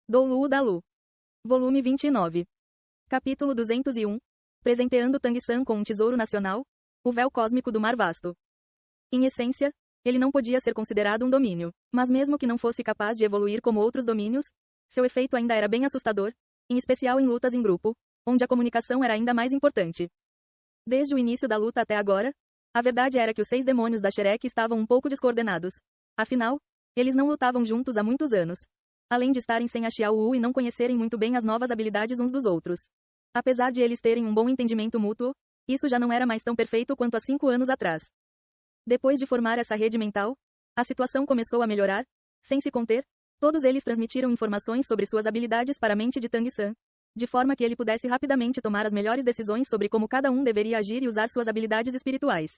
Doulu Dalu. Volume 29. Capítulo 201. Presenteando Tang San com um tesouro nacional, o véu cósmico do mar vasto. Em essência, ele não podia ser considerado um domínio, mas mesmo que não fosse capaz de evoluir como outros domínios, seu efeito ainda era bem assustador, em especial em lutas em grupo, onde a comunicação era ainda mais importante. Desde o início da luta até agora, a verdade era que os 6 demônios da Shrek estavam um pouco descoordenados. Afinal, eles não lutavam juntos há muitos anos. Além de estarem sem a Xiao Wu e não conhecerem muito bem as novas habilidades uns dos outros. Apesar de eles terem um bom entendimento mútuo, isso já não era mais tão perfeito quanto há 5 anos atrás. Depois de formar essa rede mental, a situação começou a melhorar, sem se conter. Todos eles transmitiram informações sobre suas habilidades para a mente de Tang San, de forma que ele pudesse rapidamente tomar as melhores decisões sobre como cada um deveria agir e usar suas habilidades espirituais.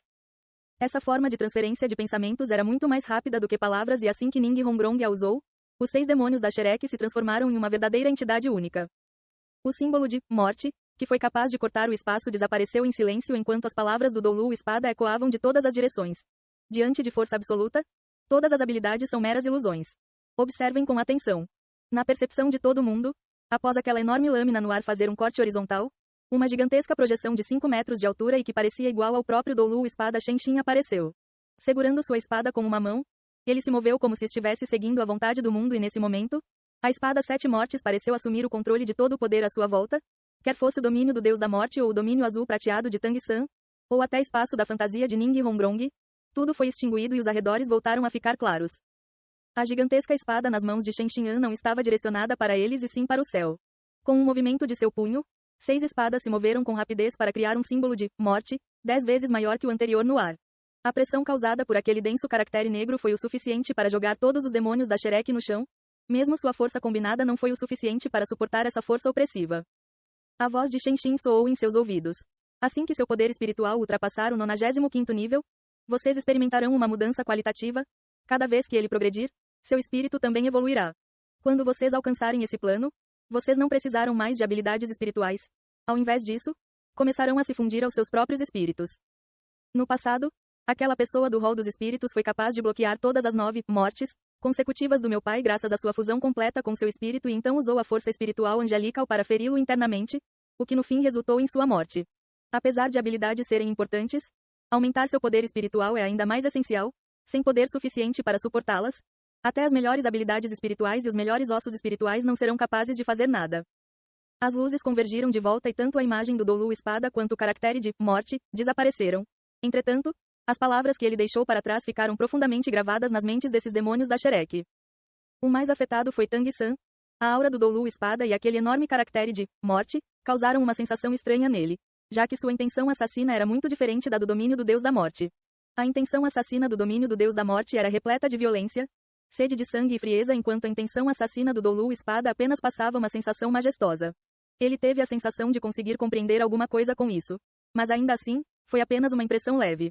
Essa forma de transferência de pensamentos era muito mais rápida do que palavras e assim que Ning Hongrong a usou, os 6 demônios da Shrek se transformaram em uma verdadeira entidade única. O símbolo de morte, que foi capaz de cortar o espaço, desapareceu em silêncio enquanto as palavras do Doulu Espada ecoavam de todas as direções. Diante de força absoluta, todas as habilidades são meras ilusões. Observem com atenção. Na percepção de todo mundo, após aquela enorme lâmina no ar fazer um corte horizontal, uma gigantesca projeção de 5 metros de altura e que parecia igual ao próprio Doulu Espada Shenshin apareceu. Segurando sua espada com uma mão, ele se moveu como se estivesse seguindo a vontade do mundo e nesse momento, a espada 7 mortes pareceu assumir o controle de todo o poder à sua volta, quer fosse o domínio do Deus da Morte ou o domínio azul prateado de Tang San, ou até espaço da fantasia de Ning Hongrong, tudo foi extinguido e os arredores voltaram a ficar claros. A gigantesca espada nas mãos de Shenshin não estava direcionada para eles e sim para o céu. Com um movimento de seu punho, 6 espadas se moveram com rapidez para criar um símbolo de morte, 10 vezes maior que o anterior no ar. A pressão causada por aquele denso caractere negro foi o suficiente para jogar todos os demônios da Shrek no chão, mesmo sua força combinada não foi o suficiente para suportar essa força opressiva. A voz de Shenshin soou em seus ouvidos. Assim que seu poder espiritual ultrapassar o 95º nível, vocês experimentarão uma mudança qualitativa. Cada vez que ele progredir, seu espírito também evoluirá. Quando vocês alcançarem esse plano, vocês não precisarão mais de habilidades espirituais. Ao invés disso, começarão a se fundir aos seus próprios espíritos. No passado, aquela pessoa do rol dos espíritos foi capaz de bloquear todas as 9 mortes consecutivas do meu pai graças à sua fusão completa com seu espírito e então usou a força espiritual angelical para feri-lo internamente, o que no fim resultou em sua morte. Apesar de habilidades serem importantes, aumentar seu poder espiritual é ainda mais essencial. Sem poder suficiente para suportá-las, até as melhores habilidades espirituais e os melhores ossos espirituais não serão capazes de fazer nada. As luzes convergiram de volta e tanto a imagem do Doulu Espada quanto o caractere de morte desapareceram. Entretanto, as palavras que ele deixou para trás ficaram profundamente gravadas nas mentes desses demônios da Shrek. O mais afetado foi Tang San. A aura do Doulu Espada e aquele enorme caractere de morte causaram uma sensação estranha nele, já que sua intenção assassina era muito diferente da do domínio do Deus da Morte. A intenção assassina do domínio do Deus da Morte era repleta de violência, sede de sangue e frieza, enquanto a intenção assassina do Doulu Espada apenas passava uma sensação majestosa. Ele teve a sensação de conseguir compreender alguma coisa com isso, mas ainda assim, foi apenas uma impressão leve.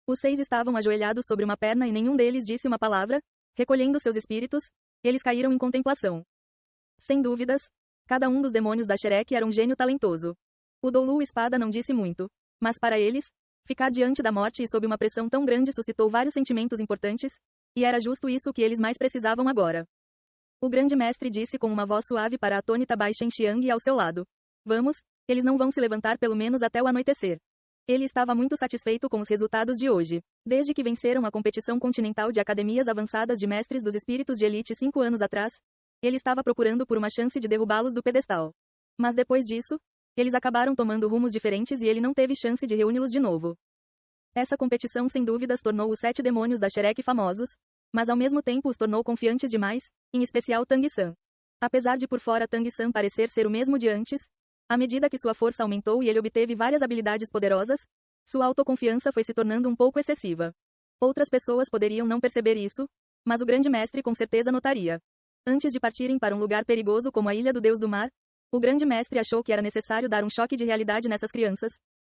Os 6 estavam ajoelhados sobre uma perna e nenhum deles disse uma palavra. Recolhendo seus espíritos, eles caíram em contemplação. Sem dúvidas, cada um dos demônios da Shrek era um gênio talentoso. O Doulu Espada não disse muito, mas para eles, ficar diante da morte e sob uma pressão tão grande suscitou vários sentimentos importantes, e era justo isso que eles mais precisavam agora. O grande mestre disse com uma voz suave para a atônita Bai Shenxiang ao seu lado. Vamos, eles não vão se levantar pelo menos até o anoitecer. Ele estava muito satisfeito com os resultados de hoje. Desde que venceram a competição continental de academias avançadas de mestres dos espíritos de elite 5 anos atrás, ele estava procurando por uma chance de derrubá-los do pedestal. Mas depois disso, eles acabaram tomando rumos diferentes e ele não teve chance de reuni-los de novo. Essa competição sem dúvidas tornou os 7 demônios da Shrek famosos, mas ao mesmo tempo os tornou confiantes demais, em especial Tang San. Apesar de por fora Tang San parecer ser o mesmo de antes, à medida que sua força aumentou e ele obteve várias habilidades poderosas, sua autoconfiança foi se tornando um pouco excessiva. Outras pessoas poderiam não perceber isso, mas o grande mestre com certeza notaria. Antes de partirem para um lugar perigoso como a Ilha do Deus do Mar, o grande mestre achou que era necessário dar um choque de realidade nessas crianças,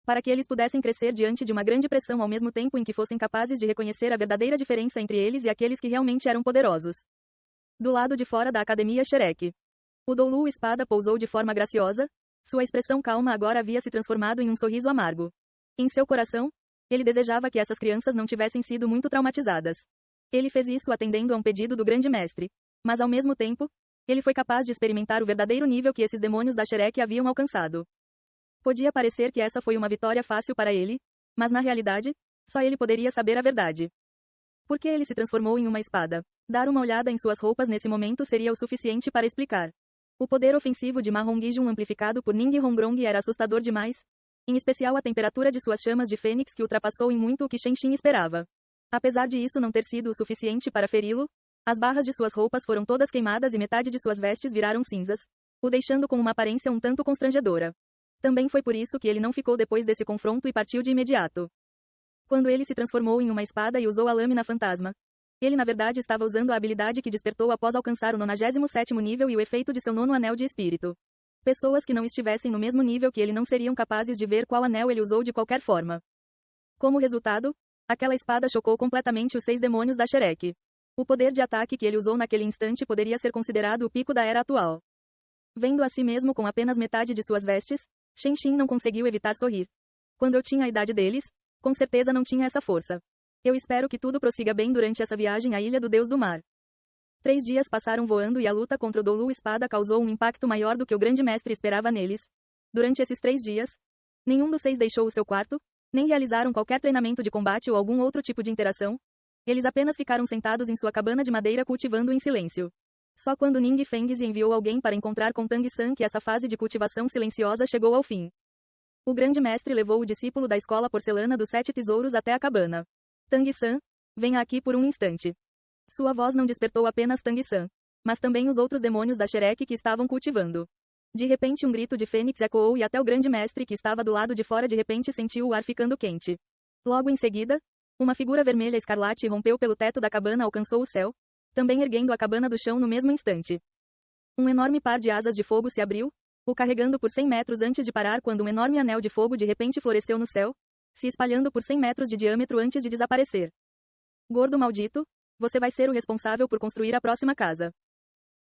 para que eles pudessem crescer diante de uma grande pressão ao mesmo tempo em que fossem capazes de reconhecer a verdadeira diferença entre eles e aqueles que realmente eram poderosos. Do lado de fora da Academia Shrek, o Doulu Espada pousou de forma graciosa. Sua expressão calma agora havia se transformado em um sorriso amargo. Em seu coração, ele desejava que essas crianças não tivessem sido muito traumatizadas. Ele fez isso atendendo a um pedido do grande mestre. Mas ao mesmo tempo, ele foi capaz de experimentar o verdadeiro nível que esses demônios da Shrek haviam alcançado. Podia parecer que essa foi uma vitória fácil para ele, mas na realidade, só ele poderia saber a verdade. Por que ele se transformou em uma espada? Dar uma olhada em suas roupas nesse momento seria o suficiente para explicar. O poder ofensivo de Ma Hongijun amplificado por Ning Hongrong era assustador demais, em especial a temperatura de suas chamas de fênix que ultrapassou em muito o que Shen Xin esperava. Apesar de isso não ter sido o suficiente para feri-lo, as barras de suas roupas foram todas queimadas e metade de suas vestes viraram cinzas, o deixando com uma aparência um tanto constrangedora. Também foi por isso que ele não ficou depois desse confronto e partiu de imediato. Quando ele se transformou em uma espada e usou a lâmina fantasma, ele na verdade estava usando a habilidade que despertou após alcançar o 97º nível e o efeito de seu 9º anel de espírito. Pessoas que não estivessem no mesmo nível que ele não seriam capazes de ver qual anel ele usou de qualquer forma. Como resultado, aquela espada chocou completamente os 6 demônios da Shrek. O poder de ataque que ele usou naquele instante poderia ser considerado o pico da era atual. Vendo a si mesmo com apenas metade de suas vestes, Shen Xin não conseguiu evitar sorrir. Quando eu tinha a idade deles, com certeza não tinha essa força. Eu espero que tudo prossiga bem durante essa viagem à Ilha do Deus do Mar. 3 dias passaram voando e a luta contra o Dolu Espada causou um impacto maior do que o grande mestre esperava neles. Durante esses 3 dias, nenhum dos 6 deixou o seu quarto, nem realizaram qualquer treinamento de combate ou algum outro tipo de interação. Eles apenas ficaram sentados em sua cabana de madeira cultivando em silêncio. Só quando Ning Fengzi enviou alguém para encontrar com Tang San que essa fase de cultivação silenciosa chegou ao fim. O grande mestre levou o discípulo da escola porcelana dos 7 tesouros até a cabana. Tang San, venha aqui por um instante. Sua voz não despertou apenas Tang San, mas também os outros demônios da Shrek que estavam cultivando. De repente um grito de fênix ecoou e até o grande mestre que estava do lado de fora de repente sentiu o ar ficando quente. Logo em seguida, uma figura vermelha escarlate rompeu pelo teto da cabana e alcançou o céu, também erguendo a cabana do chão no mesmo instante. Um enorme par de asas de fogo se abriu, o carregando por 100 metros antes de parar quando um enorme anel de fogo de repente floresceu no céu, se espalhando por 100 metros de diâmetro antes de desaparecer. Gordo maldito, você vai ser o responsável por construir a próxima casa.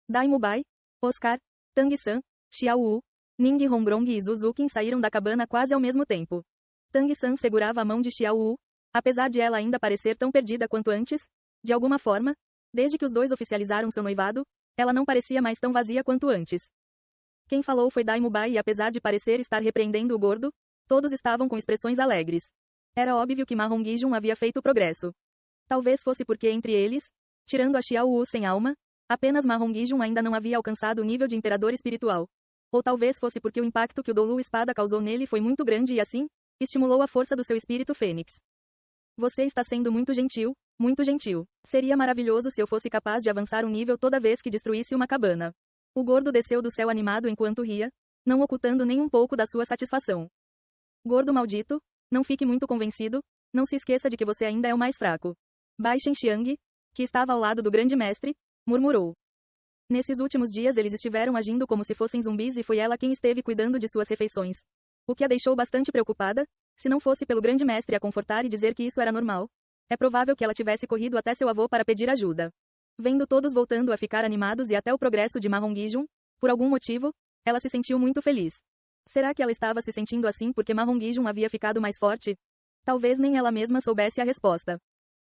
Dai Mubai, Oscar, Tang San, Xiao Wu, Ning Hongrong e Zuzukin saíram da cabana quase ao mesmo tempo. Tang San segurava a mão de Xiao Wu, apesar de ela ainda parecer tão perdida quanto antes, de alguma forma, desde que os dois oficializaram seu noivado, ela não parecia mais tão vazia quanto antes. Quem falou foi Dai Mubai e apesar de parecer estar repreendendo o gordo, todos estavam com expressões alegres. Era óbvio que Ma Hongijun havia feito progresso. Talvez fosse porque entre eles, tirando a Xiao Wu sem alma, apenas Ma Hongijun ainda não havia alcançado o nível de imperador espiritual. Ou talvez fosse porque o impacto que o Dolu Espada causou nele foi muito grande e assim, estimulou a força do seu espírito fênix. Você está sendo muito gentil, muito gentil. Seria maravilhoso se eu fosse capaz de avançar um nível toda vez que destruísse uma cabana. O gordo desceu do céu animado enquanto ria, não ocultando nem um pouco da sua satisfação. Gordo maldito, não fique muito convencido, não se esqueça de que você ainda é o mais fraco. Bai Shenxiang, que estava ao lado do grande mestre, murmurou. Nesses últimos dias eles estiveram agindo como se fossem zumbis e foi ela quem esteve cuidando de suas refeições. O que a deixou bastante preocupada, se não fosse pelo grande mestre a confortar e dizer que isso era normal. É provável que ela tivesse corrido até seu avô para pedir ajuda. Vendo todos voltando a ficar animados e até o progresso de Ma Hongijun, por algum motivo, ela se sentiu muito feliz. Será que ela estava se sentindo assim porque Ma Hongijun havia ficado mais forte? Talvez nem ela mesma soubesse a resposta.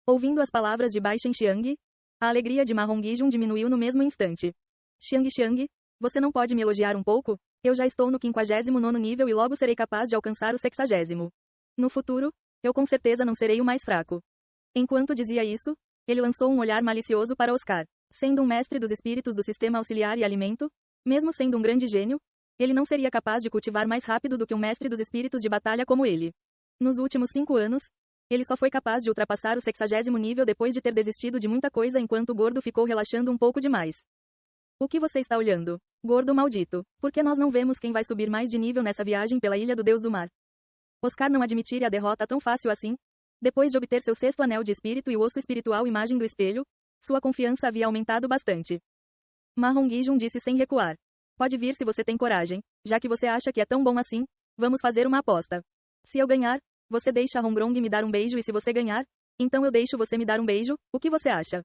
Ouvindo as palavras de Bai Shenxiang, a alegria de Ma Hongijun diminuiu no mesmo instante. Xiang, você não pode me elogiar um pouco? Eu já estou no 59º nível e logo serei capaz de alcançar o 60º. No futuro, eu com certeza não serei o mais fraco. Enquanto dizia isso, ele lançou um olhar malicioso para Oscar. Sendo um mestre dos espíritos do sistema auxiliar e alimento, mesmo sendo um grande gênio, ele não seria capaz de cultivar mais rápido do que um mestre dos espíritos de batalha como ele. Nos últimos 5 anos, ele só foi capaz de ultrapassar o 60º nível depois de ter desistido de muita coisa enquanto o gordo ficou relaxando um pouco demais. O que você está olhando? Gordo maldito. Por que nós não vemos quem vai subir mais de nível nessa viagem pela Ilha do Deus do Mar? Oscar não admitiria a derrota tão fácil assim. Depois de obter seu 6º anel de espírito e o osso espiritual imagem do espelho, sua confiança havia aumentado bastante. Ma Hongijun disse sem recuar. Pode vir se você tem coragem, já que você acha que é tão bom assim, vamos fazer uma aposta. Se eu ganhar, você deixa Hongrong me dar um beijo e se você ganhar, então eu deixo você me dar um beijo, o que você acha?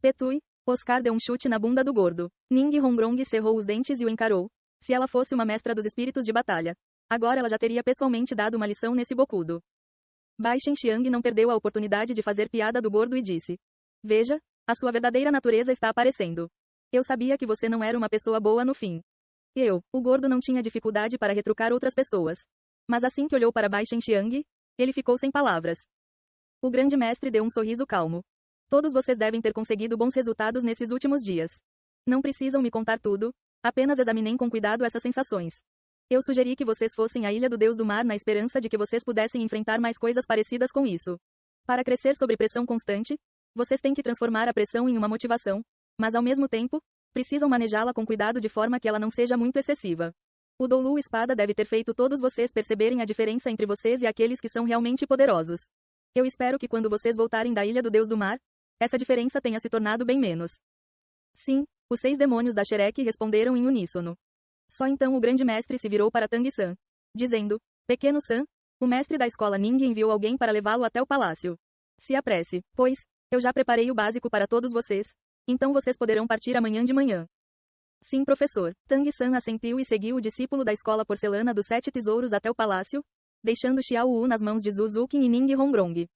Petui, Oscar deu um chute na bunda do gordo. Ning Hongrong cerrou os dentes e o encarou. Se ela fosse uma mestra dos espíritos de batalha, agora ela já teria pessoalmente dado uma lição nesse bocudo. Bai Shenxiang não perdeu a oportunidade de fazer piada do gordo e disse. Veja, a sua verdadeira natureza está aparecendo. Eu sabia que você não era uma pessoa boa no fim. O gordo não tinha dificuldade para retrucar outras pessoas. Mas assim que olhou para Bai Shenxiang, ele ficou sem palavras. O grande mestre deu um sorriso calmo. Todos vocês devem ter conseguido bons resultados nesses últimos dias. Não precisam me contar tudo, apenas examinem com cuidado essas sensações. Eu sugeri que vocês fossem à Ilha do Deus do Mar na esperança de que vocês pudessem enfrentar mais coisas parecidas com isso. Para crescer sob pressão constante, vocês têm que transformar a pressão em uma motivação, mas ao mesmo tempo, precisam manejá-la com cuidado de forma que ela não seja muito excessiva. O Doulu Espada deve ter feito todos vocês perceberem a diferença entre vocês e aqueles que são realmente poderosos. Eu espero que quando vocês voltarem da Ilha do Deus do Mar, essa diferença tenha se tornado bem menos. Sim, os 6 demônios da Shrek responderam em uníssono. Só então o grande mestre se virou para Tang San, dizendo: Pequeno San, o mestre da escola Ning enviou alguém para levá-lo até o palácio. Se apresse, pois, eu já preparei o básico para todos vocês, então vocês poderão partir amanhã de manhã. Sim, professor. Tang San assentiu e seguiu o discípulo da escola porcelana dos 7 tesouros até o palácio, deixando Xiao Wu nas mãos de Zhu Zuqin e Ning Hongrong.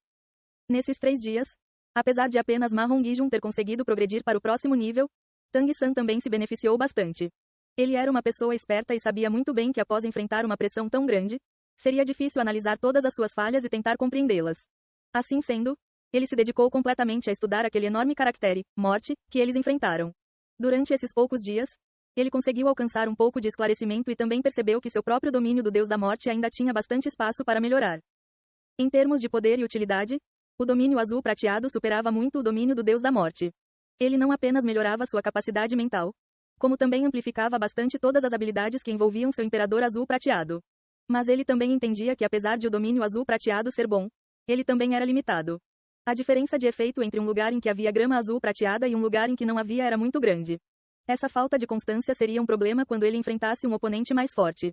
Nesses 3 dias, apesar de apenas Ma Hongijun ter conseguido progredir para o próximo nível, Tang San também se beneficiou bastante. Ele era uma pessoa esperta e sabia muito bem que após enfrentar uma pressão tão grande, seria difícil analisar todas as suas falhas e tentar compreendê-las. Assim sendo, ele se dedicou completamente a estudar aquele enorme caractere, morte, que eles enfrentaram. Durante esses poucos dias, ele conseguiu alcançar um pouco de esclarecimento e também percebeu que seu próprio domínio do Deus da Morte ainda tinha bastante espaço para melhorar. Em termos de poder e utilidade, o domínio azul prateado superava muito o domínio do Deus da Morte. Ele não apenas melhorava sua capacidade mental, como também amplificava bastante todas as habilidades que envolviam seu imperador azul prateado. Mas ele também entendia que apesar de o domínio azul prateado ser bom, ele também era limitado. A diferença de efeito entre um lugar em que havia grama azul prateada e um lugar em que não havia era muito grande. Essa falta de constância seria um problema quando ele enfrentasse um oponente mais forte.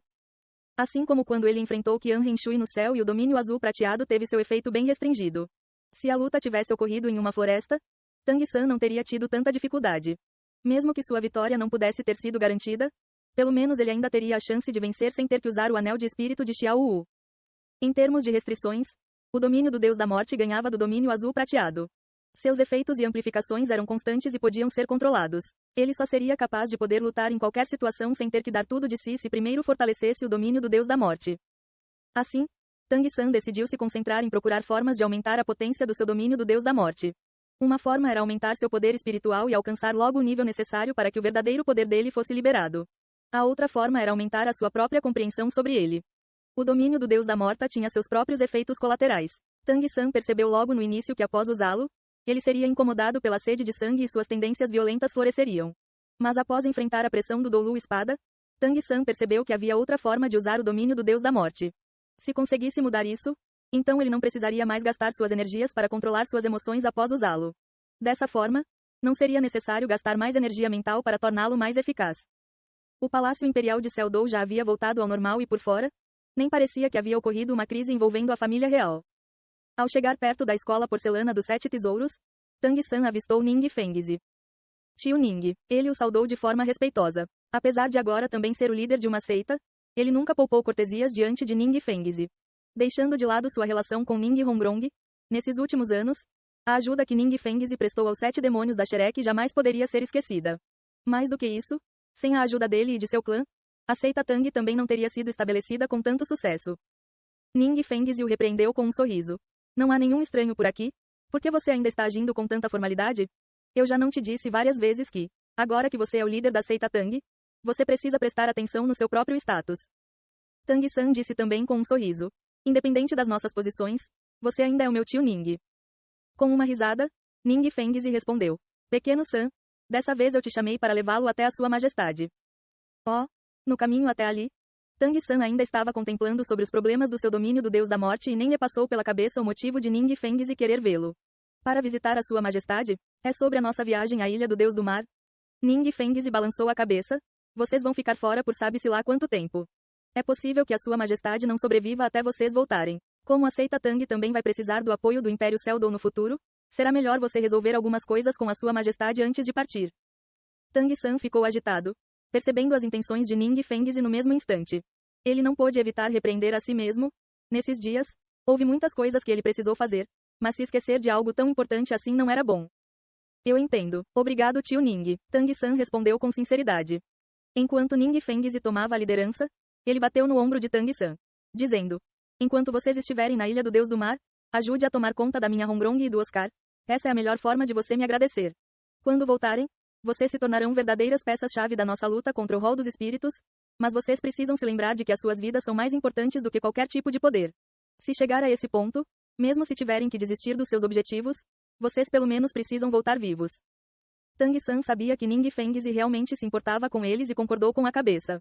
Assim como quando ele enfrentou Qian Renshui no céu e o domínio azul prateado teve seu efeito bem restringido. Se a luta tivesse ocorrido em uma floresta, Tang San não teria tido tanta dificuldade. Mesmo que sua vitória não pudesse ter sido garantida, pelo menos ele ainda teria a chance de vencer sem ter que usar o anel de espírito de Xiao Wu. Em termos de restrições, o domínio do Deus da Morte ganhava do domínio azul prateado. Seus efeitos e amplificações eram constantes e podiam ser controlados. Ele só seria capaz de poder lutar em qualquer situação sem ter que dar tudo de si se primeiro fortalecesse o domínio do Deus da Morte. Assim, Tang San decidiu se concentrar em procurar formas de aumentar a potência do seu domínio do Deus da Morte. Uma forma era aumentar seu poder espiritual e alcançar logo o nível necessário para que o verdadeiro poder dele fosse liberado. A outra forma era aumentar a sua própria compreensão sobre ele. O domínio do Deus da Morta tinha seus próprios efeitos colaterais. Tang San percebeu logo no início que após usá-lo, ele seria incomodado pela sede de sangue e suas tendências violentas floresceriam. Mas após enfrentar a pressão do Doulu Espada, Tang San percebeu que havia outra forma de usar o domínio do Deus da Morte. Se conseguisse mudar isso, então ele não precisaria mais gastar suas energias para controlar suas emoções após usá-lo. Dessa forma, não seria necessário gastar mais energia mental para torná-lo mais eficaz. O Palácio Imperial de Seldou já havia voltado ao normal e por fora, nem parecia que havia ocorrido uma crise envolvendo a família real. Ao chegar perto da escola porcelana dos 7 tesouros, Tang San avistou Ning Fengzi. Tio Ning, ele o saudou de forma respeitosa. Apesar de agora também ser o líder de uma seita, ele nunca poupou cortesias diante de Ning Fengzi. Deixando de lado sua relação com Ning Hongrong, nesses últimos anos, a ajuda que Ning Fengzi prestou aos 7 demônios da Shrek jamais poderia ser esquecida. Mais do que isso, sem a ajuda dele e de seu clã, a seita Tang também não teria sido estabelecida com tanto sucesso. Ning Fengzi o repreendeu com um sorriso. Não há nenhum estranho por aqui? Por que você ainda está agindo com tanta formalidade? Eu já não te disse várias vezes que, agora que você é o líder da seita Tang, você precisa prestar atenção no seu próprio status. Tang San disse também com um sorriso. Independente das nossas posições, você ainda é o meu tio Ning. Com uma risada, Ning Fengzi respondeu. Pequeno San, dessa vez eu te chamei para levá-lo até a sua majestade. Oh, no caminho até ali, Tang San ainda estava contemplando sobre os problemas do seu domínio do Deus da Morte e nem lhe passou pela cabeça o motivo de Ning Fengzi querer vê-lo. Para visitar a sua majestade? É sobre a nossa viagem à Ilha do Deus do Mar? Ning Fengzi balançou a cabeça. Vocês vão ficar fora por sabe-se lá quanto tempo. É possível que a sua majestade não sobreviva até vocês voltarem. Como a seita Tang também vai precisar do apoio do Império Seldou no futuro, será melhor você resolver algumas coisas com a sua majestade antes de partir. Tang San ficou agitado, percebendo as intenções de Ning Fengzi no mesmo instante. Ele não pôde evitar repreender a si mesmo. Nesses dias, houve muitas coisas que ele precisou fazer, mas se esquecer de algo tão importante assim não era bom. Eu entendo. Obrigado, tio Ning. Tang San respondeu com sinceridade. Enquanto Ning Fengzi tomava a liderança, ele bateu no ombro de Tang San, dizendo: enquanto vocês estiverem na Ilha do Deus do Mar, ajude a tomar conta da minha Hongrong e do Oscar. Essa é a melhor forma de você me agradecer. Quando voltarem, vocês se tornarão verdadeiras peças-chave da nossa luta contra o rol dos espíritos, mas vocês precisam se lembrar de que as suas vidas são mais importantes do que qualquer tipo de poder. Se chegar a esse ponto, mesmo se tiverem que desistir dos seus objetivos, vocês pelo menos precisam voltar vivos. Tang San sabia que Ning Fengzi realmente se importava com eles e concordou com a cabeça.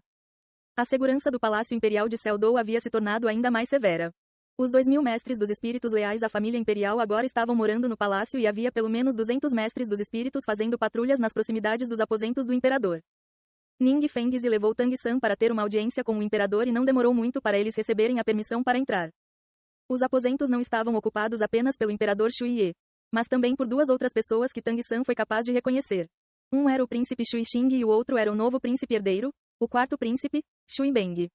A segurança do Palácio Imperial de Seldou havia se tornado ainda mais severa. Os 2.000 mestres dos espíritos leais à família imperial agora estavam morando no palácio e havia pelo menos 200 mestres dos espíritos fazendo patrulhas nas proximidades dos aposentos do imperador. Ning Fengzi levou Tang San para ter uma audiência com o imperador e não demorou muito para eles receberem a permissão para entrar. Os aposentos não estavam ocupados apenas pelo imperador Shui Ye, mas também por duas outras pessoas que Tang San foi capaz de reconhecer. Um era o príncipe Shui Xing e o outro era o novo príncipe herdeiro, o quarto príncipe, Shui Beng.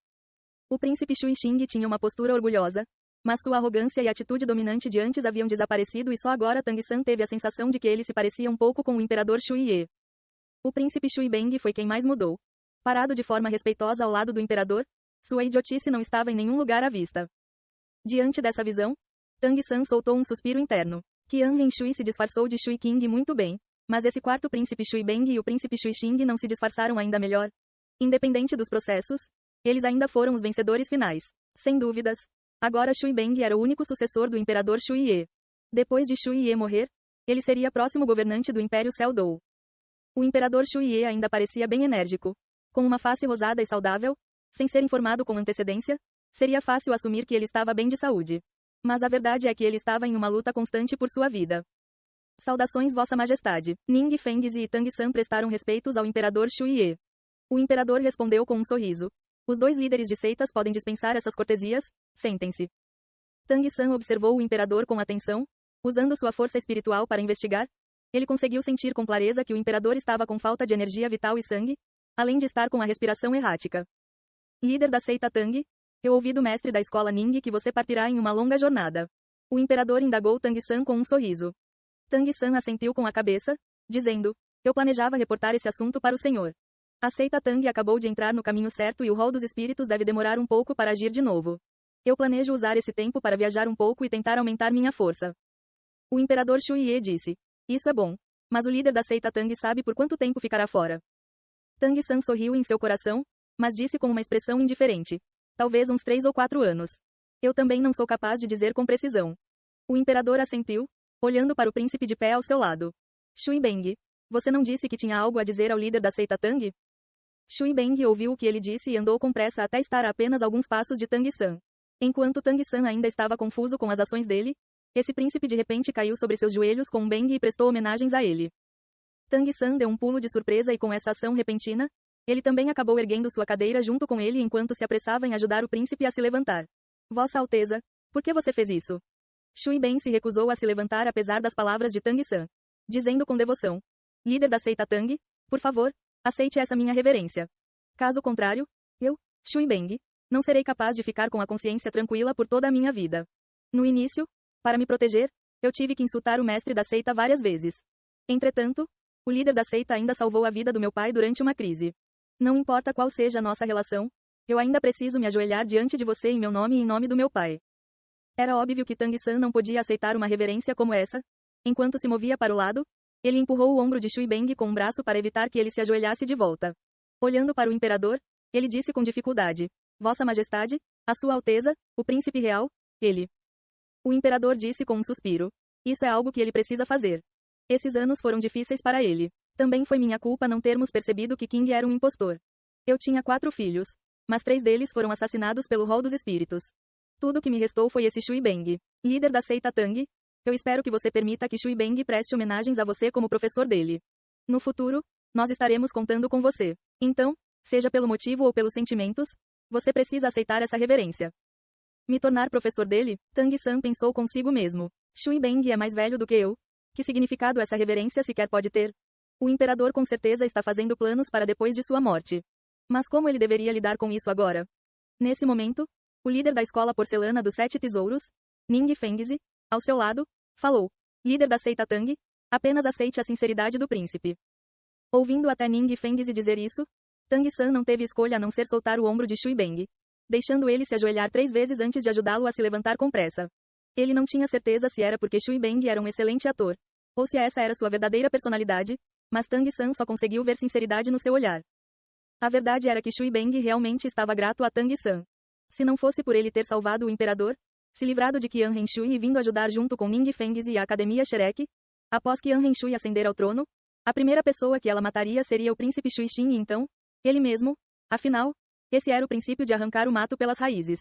O príncipe Shui Xing tinha uma postura orgulhosa, mas sua arrogância e atitude dominante de antes haviam desaparecido e só agora Tang San teve a sensação de que ele se parecia um pouco com o imperador Shui Ye. O príncipe Shui Beng foi quem mais mudou. Parado de forma respeitosa ao lado do imperador, sua idiotice não estava em nenhum lugar à vista. Diante dessa visão, Tang San soltou um suspiro interno. Qian Renshui se disfarçou de Shui Qing muito bem, mas esse quarto príncipe Shui Beng e o príncipe Shui Xing não se disfarçaram ainda melhor. Independente dos processos, eles ainda foram os vencedores finais. Sem dúvidas, agora Shui Beng era o único sucessor do imperador Shui Ye. Depois de Shui Ye morrer, ele seria próximo governante do Império Seldou. O imperador Shui Ye ainda parecia bem enérgico. Com uma face rosada e saudável, sem ser informado com antecedência, seria fácil assumir que ele estava bem de saúde. Mas a verdade é que ele estava em uma luta constante por sua vida. Saudações, Vossa Majestade. Ning Fengzi e Tang San prestaram respeitos ao imperador Shui Ye. O imperador respondeu com um sorriso. Os dois líderes de seitas podem dispensar essas cortesias, sentem-se. Tang San observou o imperador com atenção, usando sua força espiritual para investigar. Ele conseguiu sentir com clareza que o imperador estava com falta de energia vital e sangue, além de estar com a respiração errática. Líder da seita Tang, eu ouvi do mestre da escola Ning que você partirá em uma longa jornada. O imperador indagou Tang San com um sorriso. Tang San assentiu com a cabeça, dizendo: eu planejava reportar esse assunto para o senhor. A seita Tang acabou de entrar no caminho certo e o rol dos espíritos deve demorar um pouco para agir de novo. Eu planejo usar esse tempo para viajar um pouco e tentar aumentar minha força. O imperador Shui Ye disse: isso é bom. Mas o líder da seita Tang sabe por quanto tempo ficará fora. Tang San sorriu em seu coração, mas disse com uma expressão indiferente: talvez uns 3 ou 4 anos. Eu também não sou capaz de dizer com precisão. O imperador assentiu, olhando para o príncipe de pé ao seu lado. Shui Beng, você não disse que tinha algo a dizer ao líder da seita Tang? Shui Beng ouviu o que ele disse e andou com pressa até estar a apenas alguns passos de Tang San. Enquanto Tang San ainda estava confuso com as ações dele, esse príncipe de repente caiu sobre seus joelhos com um Beng e prestou homenagens a ele. Tang San deu um pulo de surpresa e com essa ação repentina, ele também acabou erguendo sua cadeira junto com ele enquanto se apressava em ajudar o príncipe a se levantar. Vossa Alteza, por que você fez isso? Shui Beng se recusou a se levantar apesar das palavras de Tang San, dizendo com devoção: líder da seita Tang, por favor, aceite essa minha reverência. Caso contrário, eu, Shui Beng, não serei capaz de ficar com a consciência tranquila por toda a minha vida. No início, para me proteger, eu tive que insultar o mestre da seita várias vezes. Entretanto, o líder da seita ainda salvou a vida do meu pai durante uma crise. Não importa qual seja a nossa relação, eu ainda preciso me ajoelhar diante de você em meu nome e em nome do meu pai. Era óbvio que Tang San não podia aceitar uma reverência como essa. Enquanto se movia para o lado, ele empurrou o ombro de Shui Beng com um braço para evitar que ele se ajoelhasse de volta. Olhando para o imperador, ele disse com dificuldade: Vossa Majestade, a Sua Alteza, o príncipe real, ele. O imperador disse com um suspiro: isso é algo que ele precisa fazer. Esses anos foram difíceis para ele. Também foi minha culpa não termos percebido que King era um impostor. Eu tinha 4 filhos, mas 3 deles foram assassinados pelo rol dos espíritos. Tudo que me restou foi esse Shui Beng, líder da seita Tang. Eu espero que você permita que Shui Beng preste homenagens a você como professor dele. No futuro, nós estaremos contando com você. Então, seja pelo motivo ou pelos sentimentos, você precisa aceitar essa reverência. Me tornar professor dele? Tang San pensou consigo mesmo. Shui Beng é mais velho do que eu. Que significado essa reverência sequer pode ter? O imperador com certeza está fazendo planos para depois de sua morte. Mas como ele deveria lidar com isso agora? Nesse momento, o líder da escola porcelana dos 7 tesouros, Ning Fengzi, ao seu lado, falou: líder da seita Tang, Apenas aceite a sinceridade do príncipe. Ouvindo até Ning Fengzi dizer isso, Tang San não teve escolha a não ser soltar o ombro de Shui Beng, deixando ele se ajoelhar 3 vezes antes de ajudá-lo a se levantar com pressa. Ele não tinha certeza se era porque Shui Beng era um excelente ator, ou se essa era sua verdadeira personalidade, mas Tang San só conseguiu ver sinceridade no seu olhar. A verdade era que Shui Beng realmente estava grato a Tang San. Se não fosse por ele ter salvado o imperador, se livrado de Qian Renshui e vindo ajudar junto com Ning Fengzi e a Academia Sherek, após Qian Renshui ascender ao trono, a primeira pessoa que ela mataria seria o príncipe Shui Xin e então, ele mesmo. Afinal, esse era o princípio de arrancar o mato pelas raízes.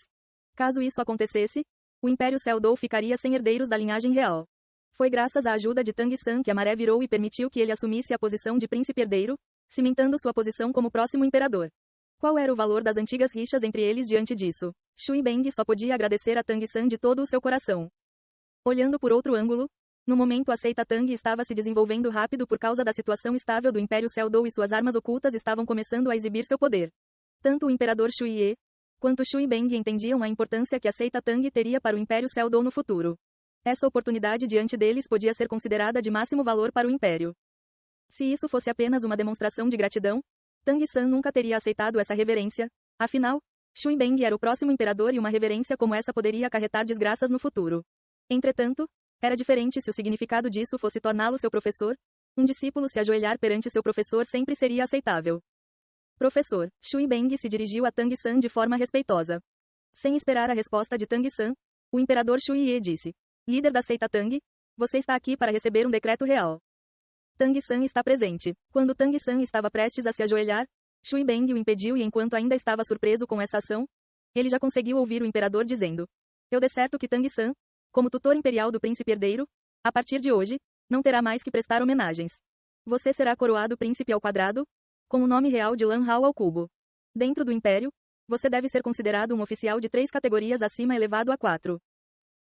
Caso isso acontecesse, o Império Seldou ficaria sem herdeiros da linhagem real. Foi graças à ajuda de Tang San que a maré virou e permitiu que ele assumisse a posição de príncipe herdeiro, cimentando sua posição como próximo imperador. Qual era o valor das antigas rixas entre eles diante disso? Shui Beng só podia agradecer a Tang San de todo o seu coração. Olhando por outro ângulo, no momento a seita Tang estava se desenvolvendo rápido por causa da situação estável do Império Seldou e suas armas ocultas estavam começando a exibir seu poder. Tanto o imperador Shui Ye, quanto Shui Beng entendiam a importância que a seita Tang teria para o Império Seldou no futuro. Essa oportunidade diante deles podia ser considerada de máximo valor para o Império. Se isso fosse apenas uma demonstração de gratidão, Tang San nunca teria aceitado essa reverência. Afinal, Shui Beng era o próximo imperador e uma reverência como essa poderia acarretar desgraças no futuro. Entretanto, era diferente se o significado disso fosse torná-lo seu professor. Um discípulo se ajoelhar perante seu professor sempre seria aceitável. Professor, Shui Beng se dirigiu a Tang San de forma respeitosa. Sem esperar a resposta de Tang San, o imperador Shui Ye disse: líder da seita Tang, você está aqui para receber um decreto real. Tang San está presente. Quando Tang San estava prestes a se ajoelhar, Shui Beng o impediu e enquanto ainda estava surpreso com essa ação, ele já conseguiu ouvir o imperador dizendo: eu descerto que Tang San, como tutor imperial do príncipe herdeiro, a partir de hoje, não terá mais que prestar homenagens. Você será coroado príncipe ao quadrado, com o nome real de Lan Hao ao cubo. Dentro do império, você deve ser considerado um oficial de 3 categorias acima elevado a 4.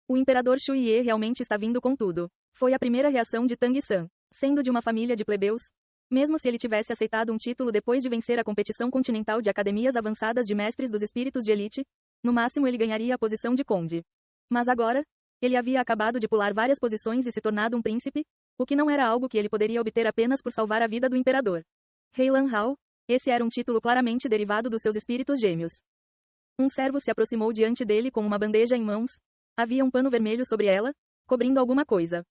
O imperador Shui Ye realmente está vindo com tudo. Foi a primeira reação de Tang San. Sendo de uma família de plebeus, mesmo se ele tivesse aceitado um título depois de vencer a competição continental de academias avançadas de mestres dos espíritos de elite, no máximo ele ganharia a posição de conde. Mas agora, ele havia acabado de pular várias posições e se tornado um príncipe, o que não era algo que ele poderia obter apenas por salvar a vida do imperador. Rei Lan Hao, esse era um título claramente derivado dos seus espíritos gêmeos. Um servo se aproximou diante dele com uma bandeja em mãos. Havia um pano vermelho sobre ela, cobrindo alguma coisa.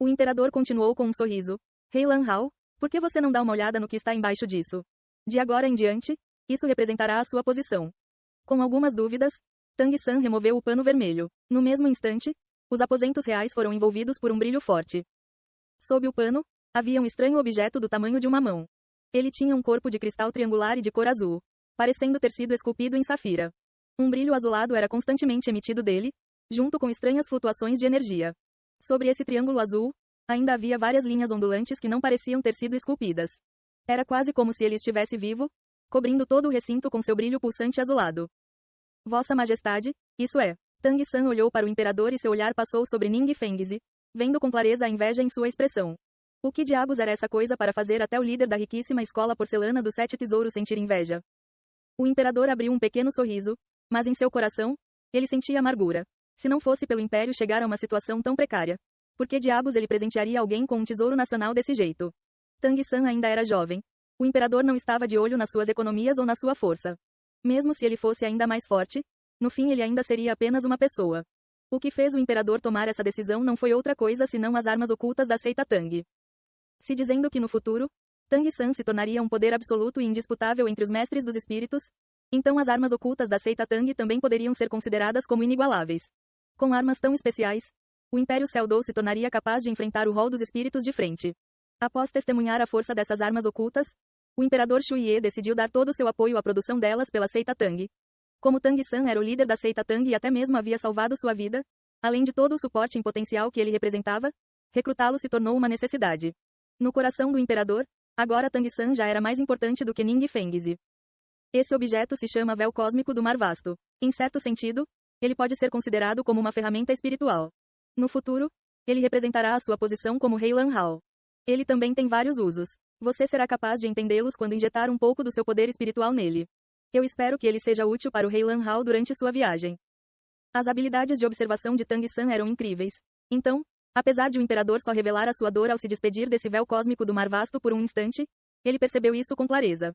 O imperador continuou com um sorriso. Rei Lan Hao, por que você não dá uma olhada no que está embaixo disso? De agora em diante, isso representará a sua posição. Com algumas dúvidas, Tang San removeu o pano vermelho. No mesmo instante, os aposentos reais foram envolvidos por um brilho forte. Sob o pano, havia um estranho objeto do tamanho de uma mão. Ele tinha um corpo de cristal triangular e de cor azul, parecendo ter sido esculpido em safira. Um brilho azulado era constantemente emitido dele, junto com estranhas flutuações de energia. Sobre esse triângulo azul, ainda havia várias linhas ondulantes que não pareciam ter sido esculpidas. Era quase como se ele estivesse vivo, cobrindo todo o recinto com seu brilho pulsante azulado. Vossa Majestade, isso é. Tang San olhou para o imperador e seu olhar passou sobre Ning Fengzi, vendo com clareza a inveja em sua expressão. O que diabos era essa coisa para fazer até o líder da riquíssima escola porcelana dos 7 tesouros sentir inveja? O imperador abriu um pequeno sorriso, mas em seu coração, ele sentia amargura. Se não fosse pelo império chegar a uma situação tão precária, por que diabos ele presentearia alguém com um tesouro nacional desse jeito? Tang San ainda era jovem. O imperador não estava de olho nas suas economias ou na sua força. Mesmo se ele fosse ainda mais forte, no fim ele ainda seria apenas uma pessoa. O que fez o imperador tomar essa decisão não foi outra coisa senão as armas ocultas da seita Tang. Se dizendo que no futuro, Tang San se tornaria um poder absoluto e indisputável entre os mestres dos espíritos, então as armas ocultas da seita Tang também poderiam ser consideradas como inigualáveis. Com armas tão especiais, o Império Seldou se tornaria capaz de enfrentar o rol dos espíritos de frente. Após testemunhar a força dessas armas ocultas, o imperador Shui Ye decidiu dar todo o seu apoio à produção delas pela seita Tang. Como Tang San era o líder da seita Tang e até mesmo havia salvado sua vida, além de todo o suporte em potencial que ele representava, recrutá-lo se tornou uma necessidade. No coração do imperador, agora Tang San já era mais importante do que Ning Fengzi. Esse objeto se chama Véu Cósmico do Mar Vasto. Em certo sentido, ele pode ser considerado como uma ferramenta espiritual. No futuro, ele representará a sua posição como Rei Lan Hao. Ele também tem vários usos. Você será capaz de entendê-los quando injetar um pouco do seu poder espiritual nele. Eu espero que ele seja útil para o Rei Lan Hao durante sua viagem. As habilidades de observação de Tang San eram incríveis. Então, Apesar de o imperador só revelar a sua dor ao se despedir desse véu cósmico do mar vasto por um instante, ele percebeu isso com clareza.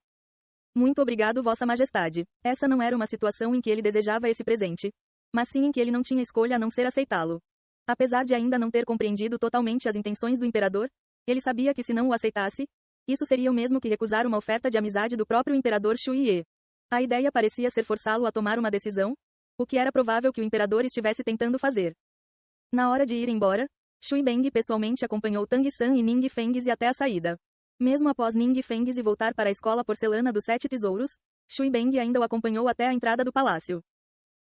Muito obrigado, Vossa Majestade. Essa não era uma situação em que ele desejava esse presente, mas sim em que ele não tinha escolha a não ser aceitá-lo. Apesar de ainda não ter compreendido totalmente as intenções do imperador, ele sabia que se não o aceitasse, isso seria o mesmo que recusar uma oferta de amizade do próprio imperador Shuiye. A ideia parecia ser forçá-lo a tomar uma decisão, o que era provável que o imperador estivesse tentando fazer. Na hora de ir embora, Shui Beng pessoalmente acompanhou Tang San e Ning Fengzi até a saída. Mesmo após Ning Fengzi voltar para a escola porcelana dos Sete Tesouros, Shui Beng ainda o acompanhou até a entrada do palácio.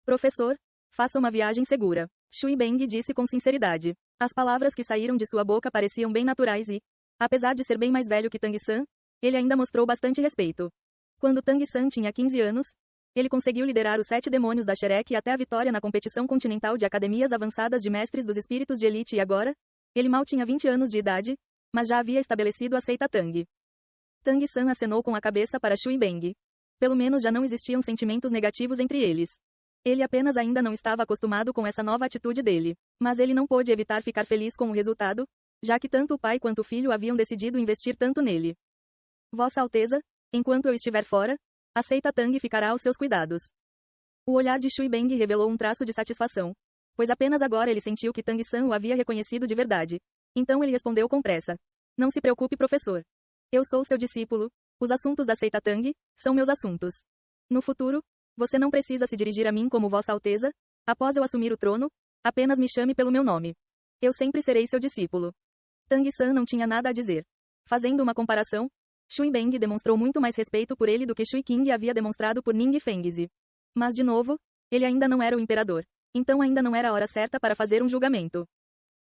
Professor, faça uma viagem segura. Shui Beng disse com sinceridade. As palavras que saíram de sua boca pareciam bem naturais e, apesar de ser bem mais velho que Tang San, ele ainda mostrou bastante respeito. Quando Tang San tinha 15 anos, ele conseguiu liderar os 7 demônios da Shrek até a vitória na competição continental de academias avançadas de mestres dos espíritos de elite e agora, ele mal tinha 20 anos de idade, mas já havia estabelecido a seita Tang. Tang San acenou com a cabeça para Shui Beng. Pelo menos já não existiam sentimentos negativos entre eles. Ele apenas ainda não estava acostumado com essa nova atitude dele. Mas ele não pôde evitar ficar feliz com o resultado, já que tanto o pai quanto o filho haviam decidido investir tanto nele. Vossa Alteza, enquanto eu estiver fora, a seita Tang ficará aos seus cuidados. O olhar de Shui Beng revelou um traço de satisfação, pois apenas agora ele sentiu que Tang San o havia reconhecido de verdade. Então ele respondeu com pressa. Não se preocupe, professor. Eu sou seu discípulo, os assuntos da seita Tang são meus assuntos. No futuro, você não precisa se dirigir a mim como Vossa Alteza, após eu assumir o trono, apenas me chame pelo meu nome. Eu sempre serei seu discípulo. Tang San não tinha nada a dizer. Fazendo uma comparação, Shui Beng demonstrou muito mais respeito por ele do que Shui Qing havia demonstrado por Ning Fengzi. Mas de novo, ele ainda não era o imperador. Então ainda não era a hora certa para fazer um julgamento.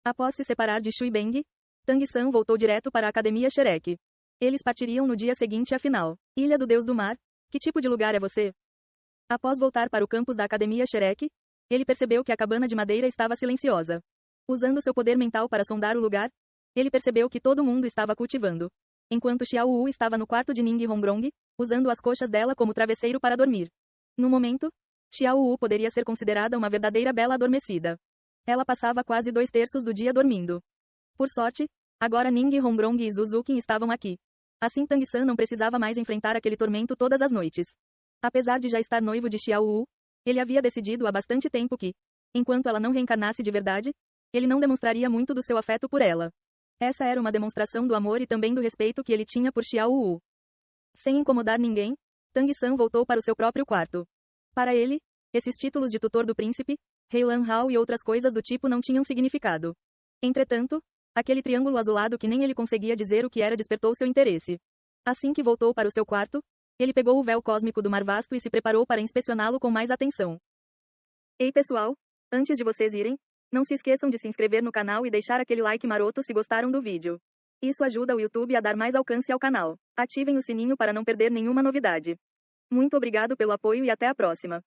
Após se separar de Shui Beng, Tang San voltou direto para a Academia Shrek. Eles partiriam no dia seguinte à final. Ilha do Deus do Mar, que tipo de lugar é você? Após voltar para o campus da Academia Shrek, ele percebeu que a cabana de madeira estava silenciosa. Usando seu poder mental para sondar o lugar, ele percebeu que todo mundo estava cultivando. Enquanto Xiao Wu estava no quarto de Ning Hongrong, usando as coxas dela como travesseiro para dormir. No momento, Xiao Wu poderia ser considerada uma verdadeira bela adormecida. Ela passava quase 2/3 do dia dormindo. Por sorte, agora Ning Hongrong e Zuzukin estavam aqui. Assim Tang San não precisava mais enfrentar aquele tormento todas as noites. Apesar de já estar noivo de Xiao Wu, ele havia decidido há bastante tempo que, enquanto ela não reencarnasse de verdade, ele não demonstraria muito do seu afeto por ela. Essa era uma demonstração do amor e também do respeito que ele tinha por Xiao Wu. Sem incomodar ninguém, Tang San voltou para o seu próprio quarto. Para ele, esses títulos de tutor do príncipe, Rei Lan Hao e outras coisas do tipo não tinham significado. Entretanto, aquele triângulo azulado que nem ele conseguia dizer o que era despertou seu interesse. Assim que voltou para o seu quarto, ele pegou o véu cósmico do mar vasto e se preparou para inspecioná-lo com mais atenção. Ei pessoal, antes de vocês irem, não se esqueçam de se inscrever no canal e deixar aquele like maroto se gostaram do vídeo. Isso ajuda o YouTube a dar mais alcance ao canal. Ativem o sininho para não perder nenhuma novidade. Muito obrigado pelo apoio e até a próxima.